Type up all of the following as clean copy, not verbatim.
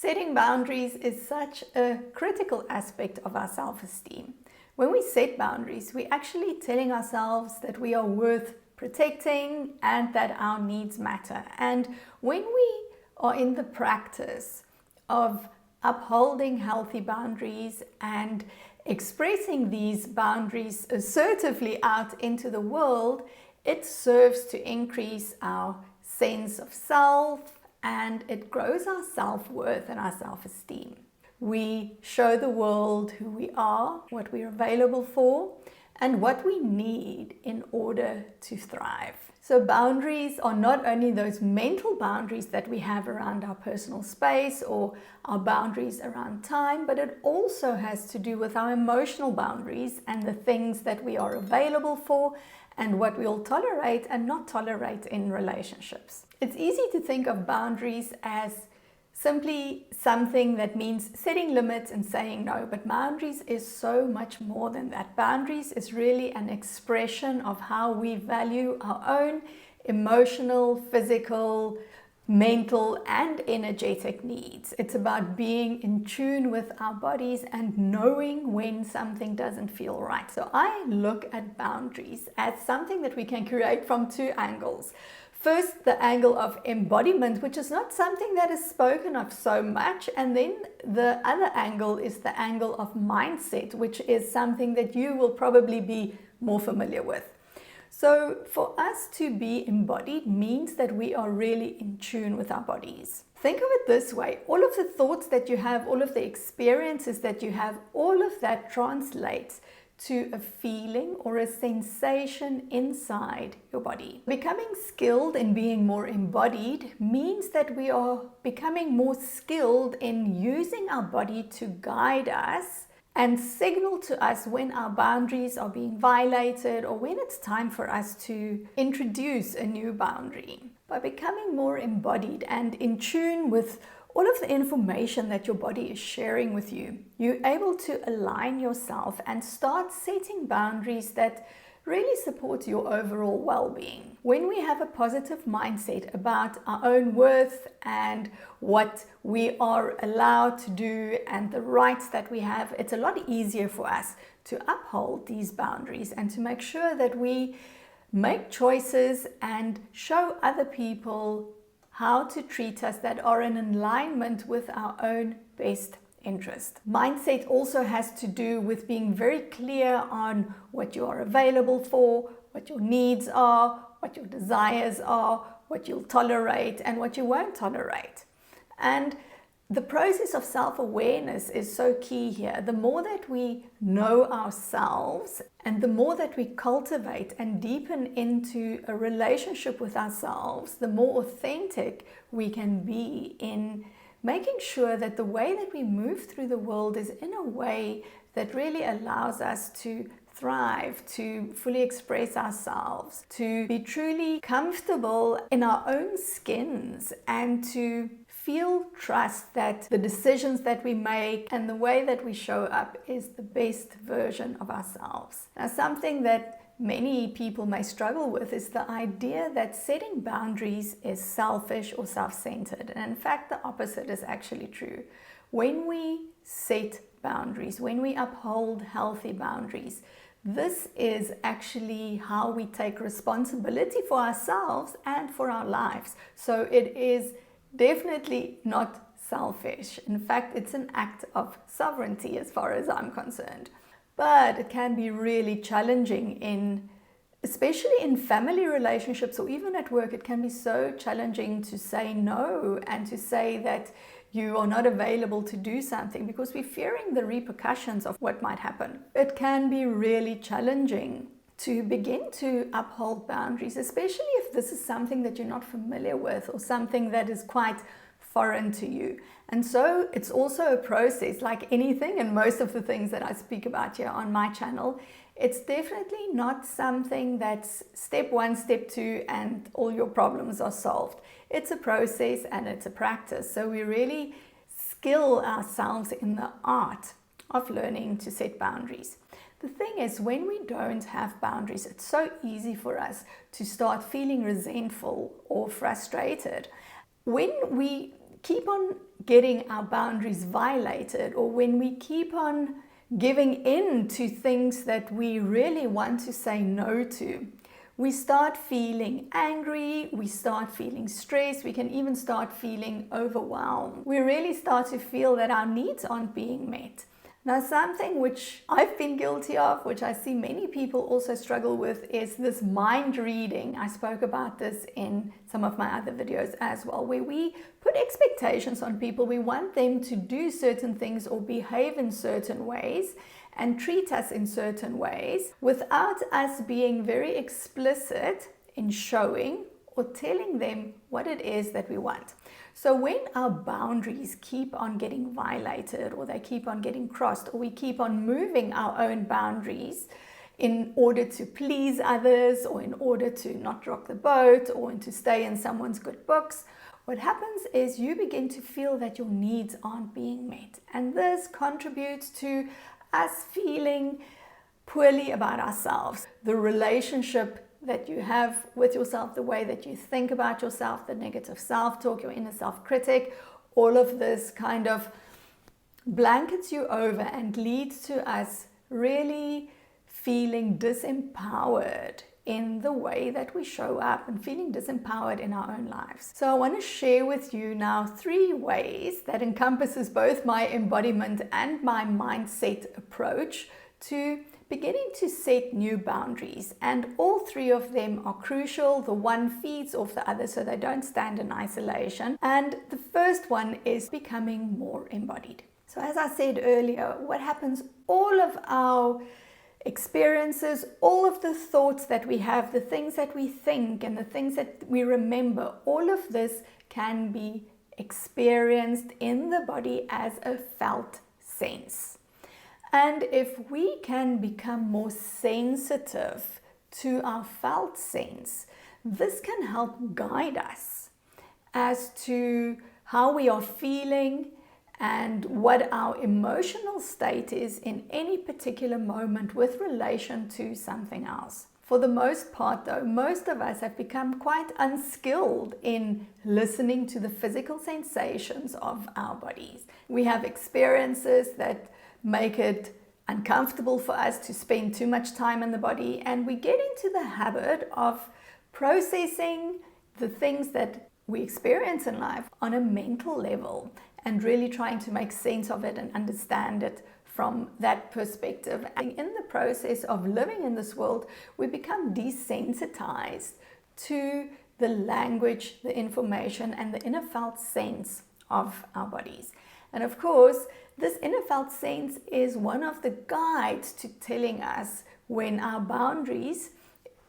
Setting boundaries is such a critical aspect of our self-esteem. When we set boundaries, we're actually telling ourselves that we are worth protecting and that our needs matter. And when we are in the practice of upholding healthy boundaries and expressing these boundaries assertively out into the world, it serves to increase our sense of self, and it grows our self-worth and our self-esteem. We show the world who we are, what we're available for, and what we need in order to thrive. So boundaries are not only those mental boundaries that we have around our personal space or our boundaries around time, but it also has to do with our emotional boundaries and the things that we are available for and what we'll tolerate and not tolerate in relationships. It's easy to think of boundaries as simply something that means setting limits and saying no, but boundaries is so much more than that. Boundaries is really an expression of how we value our own emotional, physical, mental, and energetic needs. It's about being in tune with our bodies and knowing when something doesn't feel right. So I look at boundaries as something that we can create from two angles. First, the angle of embodiment, which is not something that is spoken of so much. And then the other angle is the angle of mindset, which is something that you will probably be more familiar with. So for us to be embodied means that we are really in tune with our bodies. Think of it this way: all of the thoughts that you have, all of the experiences that you have, all of that translates to a feeling or a sensation inside your body. Becoming skilled in being more embodied means that we are becoming more skilled in using our body to guide us and signal to us when our boundaries are being violated or when it's time for us to introduce a new boundary. By becoming more embodied and in tune with all of the information that your body is sharing with you, you're able to align yourself and start setting boundaries that really support your overall well-being. When we have a positive mindset about our own worth and what we are allowed to do and the rights that we have, it's a lot easier for us to uphold these boundaries and to make sure that we make choices and show other people how to treat us that are in alignment with our own best interest. Mindset also has to do with being very clear on what you are available for, what your needs are, what your desires are, what you'll tolerate and what you won't tolerate. And the process of self-awareness is so key here. The more that we know ourselves and the more that we cultivate and deepen into a relationship with ourselves, the more authentic we can be in making sure that the way that we move through the world is in a way that really allows us to thrive, to fully express ourselves, to be truly comfortable in our own skins, and to feel trust that the decisions that we make and the way that we show up is the best version of ourselves. Now, something that many people may struggle with is the idea that setting boundaries is selfish or self-centered. And in fact, the opposite is actually true. When we set boundaries, when we uphold healthy boundaries, this is actually how we take responsibility for ourselves and for our lives. So it is definitely not selfish. In fact, it's an act of sovereignty as far as I'm concerned. But it can be really challenging especially in family relationships or even at work. It can be so challenging to say no and to say that you are not available to do something because we're fearing the repercussions of what might happen. It can be really challenging to begin to uphold boundaries, especially if this is something that you're not familiar with or something that is quite foreign to you. And so it's also a process like anything, and most of the things that I speak about here on my channel, it's definitely not something that's step one, step two, and all your problems are solved. It's a process and it's a practice. So we really skill ourselves in the art of learning to set boundaries. The thing is, when we don't have boundaries, it's so easy for us to start feeling resentful or frustrated. When we keep on getting our boundaries violated, or when we keep on giving in to things that we really want to say no to, we start feeling angry, we start feeling stressed, we can even start feeling overwhelmed. We really start to feel that our needs aren't being met. Now, something which I've been guilty of, which I see many people also struggle with, is this mind reading. I spoke about this in some of my other videos as well, where we put expectations on people. We want them to do certain things or behave in certain ways and treat us in certain ways without us being very explicit in showing or telling them what it is that we want. So when our boundaries keep on getting violated, or they keep on getting crossed, or we keep on moving our own boundaries in order to please others, or in order to not rock the boat, or to stay in someone's good books, what happens is you begin to feel that your needs aren't being met. And this contributes to us feeling poorly about ourselves. The relationship that you have with yourself, the way that you think about yourself, the negative self-talk, your inner self-critic, all of this kind of blankets you over and leads to us really feeling disempowered in the way that we show up and feeling disempowered in our own lives. So I want to share with you now 3 ways that encompasses both my embodiment and my mindset approach to beginning to set new boundaries, and all 3 of them are crucial. The one feeds off the other, so they don't stand in isolation. And the first one is becoming more embodied. So as I said earlier, what happens, all of our experiences, all of the thoughts that we have, the things that we think and the things that we remember, all of this can be experienced in the body as a felt sense. And if we can become more sensitive to our felt sense, this can help guide us as to how we are feeling and what our emotional state is in any particular moment with relation to something else. For the most part though, most of us have become quite unskilled in listening to the physical sensations of our bodies. We have experiences that make it uncomfortable for us to spend too much time in the body, and we get into the habit of processing the things that we experience in life on a mental level and really trying to make sense of it and understand it from that perspective. And in the process of living in this world, we become desensitized to the language, the information, and the inner felt sense of our bodies. And of course, this inner felt sense is one of the guides to telling us when our boundaries,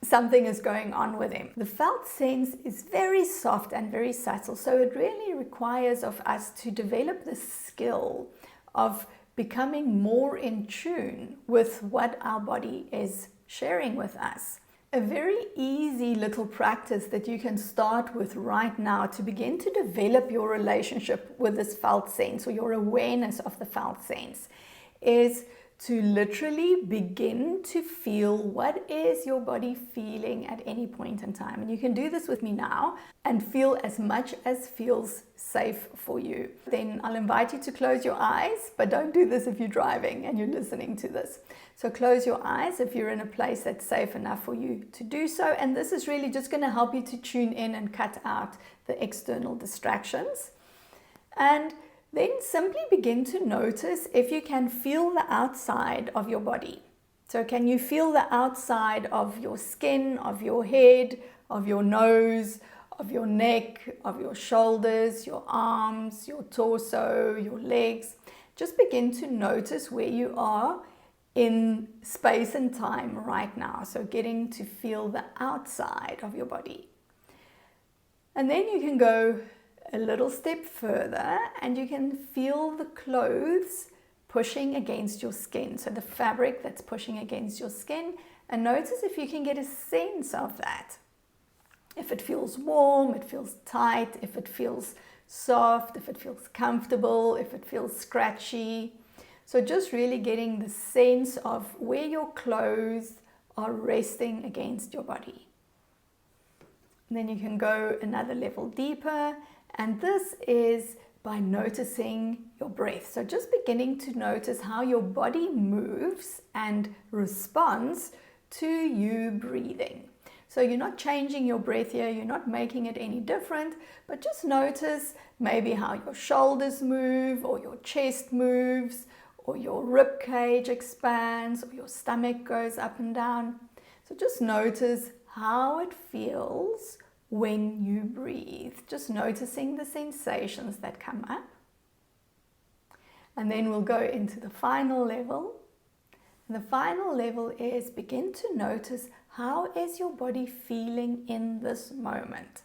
something is going on with them. The felt sense is very soft and very subtle, so it really requires of us to develop the skill of becoming more in tune with what our body is sharing with us. A very easy little practice that you can start with right now to begin to develop your relationship with this felt sense, or your awareness of the felt sense, is to literally begin to feel what is your body feeling at any point in time. And you can do this with me now and feel as much as feels safe for you. Then I'll invite you to close your eyes, but don't do this if you're driving and you're listening to this. So close your eyes if you're in a place that's safe enough for you to do so. And this is really just going to help you to tune in and cut out the external distractions. And then simply begin to notice if you can feel the outside of your body. So can you feel the outside of your skin, of your head, of your nose, of your neck, of your shoulders, your arms, your torso, your legs? Just begin to notice where you are in space and time right now. So getting to feel the outside of your body. And then you can go a little step further and you can feel the clothes pushing against your skin. So the fabric that's pushing against your skin, and notice if you can get a sense of that. If it feels warm, it feels tight, if it feels soft, if it feels comfortable, if it feels scratchy. So just really getting the sense of where your clothes are resting against your body. And then you can go another level deeper. And this is by noticing your breath. So just beginning to notice how your body moves and responds to you breathing. So you're not changing your breath here, you're not making it any different, but just notice maybe how your shoulders move, or your chest moves, or your rib cage expands, or your stomach goes up and down. So just notice how it feels when you breathe. Just noticing the sensations that come up. And then we'll go into the final level. And the final level is begin to notice, how is your body feeling in this moment?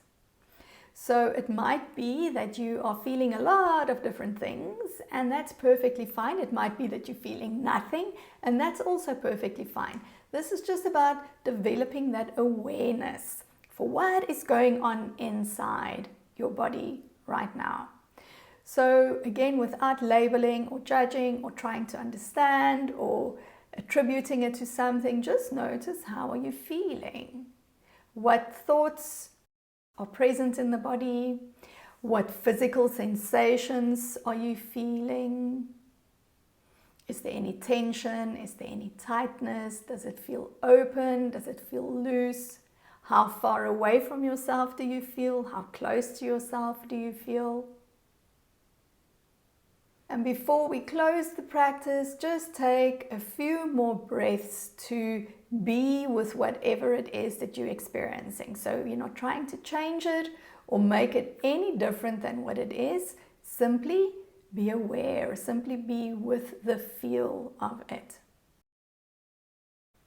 So it might be that you are feeling a lot of different things, and that's perfectly fine. It might be that you're feeling nothing, and that's also perfectly fine. This is just about developing that awareness for what is going on inside your body right now. So again, without labeling or judging or trying to understand or attributing it to something, just notice, how are you feeling? What thoughts are present in the body? What physical sensations are you feeling? Is there any tension? Is there any tightness? Does it feel open? Does it feel loose? How far away from yourself do you feel? How close to yourself do you feel? And before we close the practice, just take a few more breaths to be with whatever it is that you're experiencing. So you're not trying to change it or make it any different than what it is. Simply be aware, simply be with the feel of it.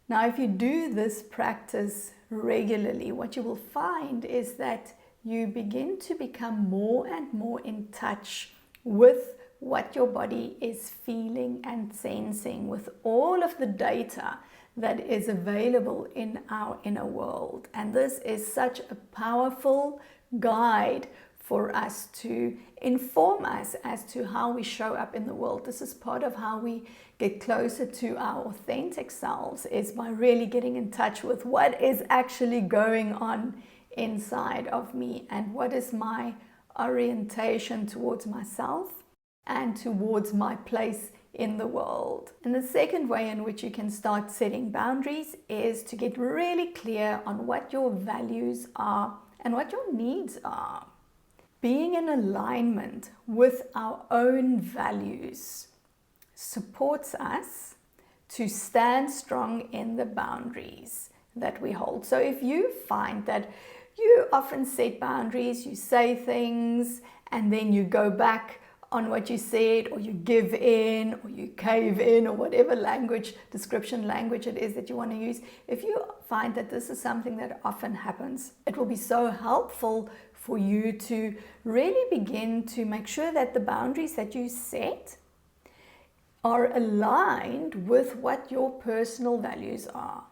Now, if you do this practice regularly, what you will find is that you begin to become more and more in touch with what your body is feeling and sensing, with all of the data that is available in our inner world. And this is such a powerful guide for us to inform us as to how we show up in the world. This is part of how we get closer to our authentic selves, is by really getting in touch with what is actually going on inside of me, and what is my orientation towards myself and towards my place in the world. And the second way in which you can start setting boundaries is to get really clear on what your values are and what your needs are. Being in alignment with our own values supports us to stand strong in the boundaries that we hold. So if you find that you often set boundaries, you say things, and then you go back on what you said, or you give in, or you cave in, or whatever description language it is that you want to use, if you find that this is something that often happens, it will be so helpful for you to really begin to make sure that the boundaries that you set are aligned with what your personal values are.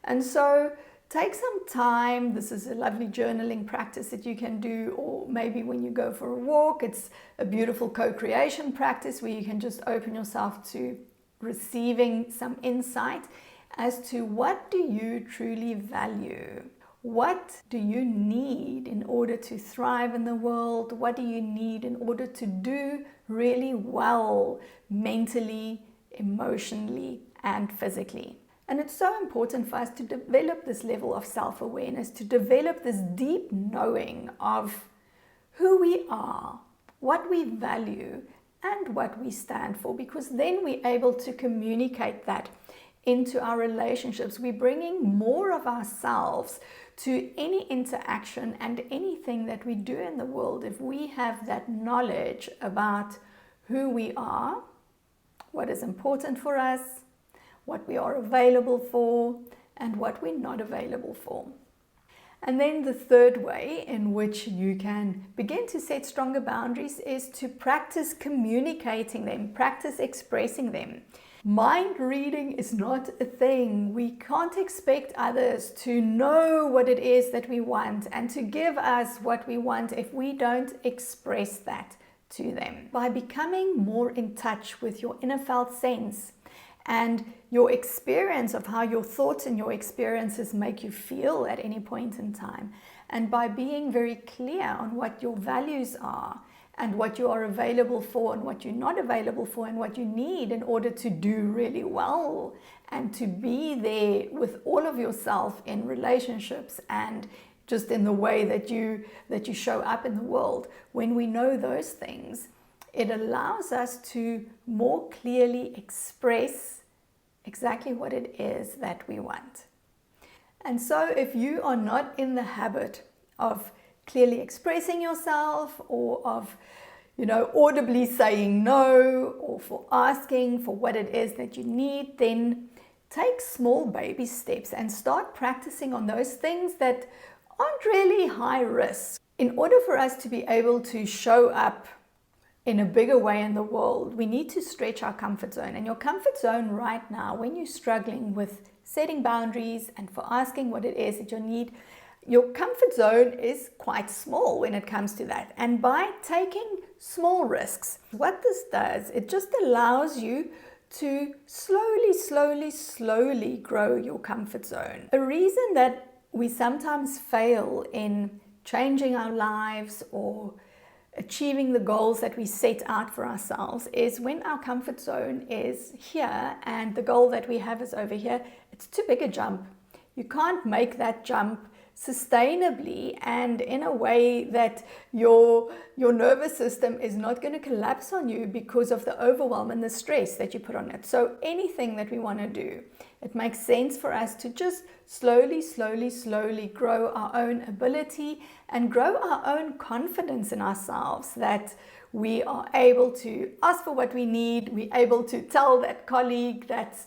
And so take some time. This is a lovely journaling practice that you can do, or maybe when you go for a walk, it's a beautiful co-creation practice where you can just open yourself to receiving some insight as to, what do you truly value? What do you need in order to thrive in the world? What do you need in order to do really well mentally, emotionally, and physically? And it's so important for us to develop this level of self-awareness, to develop this deep knowing of who we are, what we value, and what we stand for, because then we're able to communicate that into our relationships. We're bringing more of ourselves to any interaction and anything that we do in the world if we have that knowledge about who we are, what is important for us, what we are available for, and what we're not available for. And then the third way in which you can begin to set stronger boundaries is to practice communicating them, practice expressing them. Mind reading is not a thing. We can't expect others to know what it is that we want and to give us what we want if we don't express that to them. By becoming more in touch with your inner felt sense and your experience of how your thoughts and your experiences make you feel at any point in time, and by being very clear on what your values are and what you are available for and what you're not available for and what you need in order to do really well and to be there with all of yourself in relationships and just in the way that you show up in the world. When we know those things, it allows us to more clearly express exactly what it is that we want. And so if you are not in the habit of clearly expressing yourself, or of, audibly saying no, or for asking for what it is that you need, then take small baby steps and start practicing on those things that aren't really high risk. In order for us to be able to show up in a bigger way in the world, we need to stretch our comfort zone. And your comfort zone right now, when you're struggling with setting boundaries and for asking what it is that you need, your comfort zone is quite small when it comes to that. And by taking small risks, what this does, it just allows you to slowly grow your comfort zone. A reason that we sometimes fail in changing our lives or achieving the goals that we set out for ourselves is when our comfort zone is here and the goal that we have is over here. It's too big a jump. You can't make that jump sustainably and in a way that your nervous system is not going to collapse on you because of the overwhelm and the stress that you put on it. So anything that we want to do, it makes sense for us to just slowly grow our own ability and grow our own confidence in ourselves, that we are able to ask for what we need, we're able to tell that colleague that's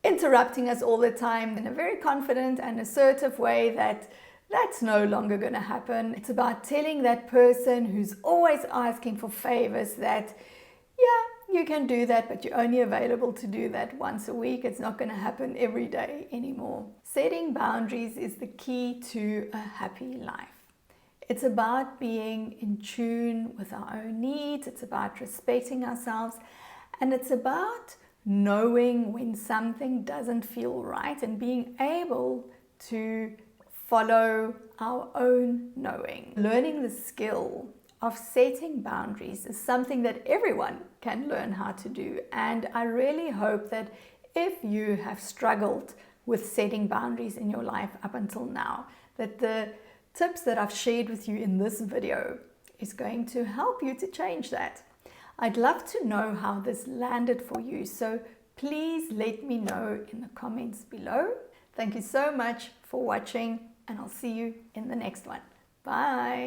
interrupting us all the time in a very confident and assertive way that that's no longer going to happen. It's about telling that person who's always asking for favors that, yeah, you can do that, but you're only available to do that once a week. It's not going to happen every day anymore. Setting boundaries is the key to a happy life. It's about being in tune with our own needs. It's about respecting ourselves. And it's about knowing when something doesn't feel right and being able to follow our own knowing. Learning the skill of setting boundaries is something that everyone can learn how to do. And I really hope that if you have struggled with setting boundaries in your life up until now, that the tips that I've shared with you in this video is going to help you to change that. I'd love to know how this landed for you, so please let me know in the comments below. Thank you so much for watching, and I'll see you in the next one. Bye!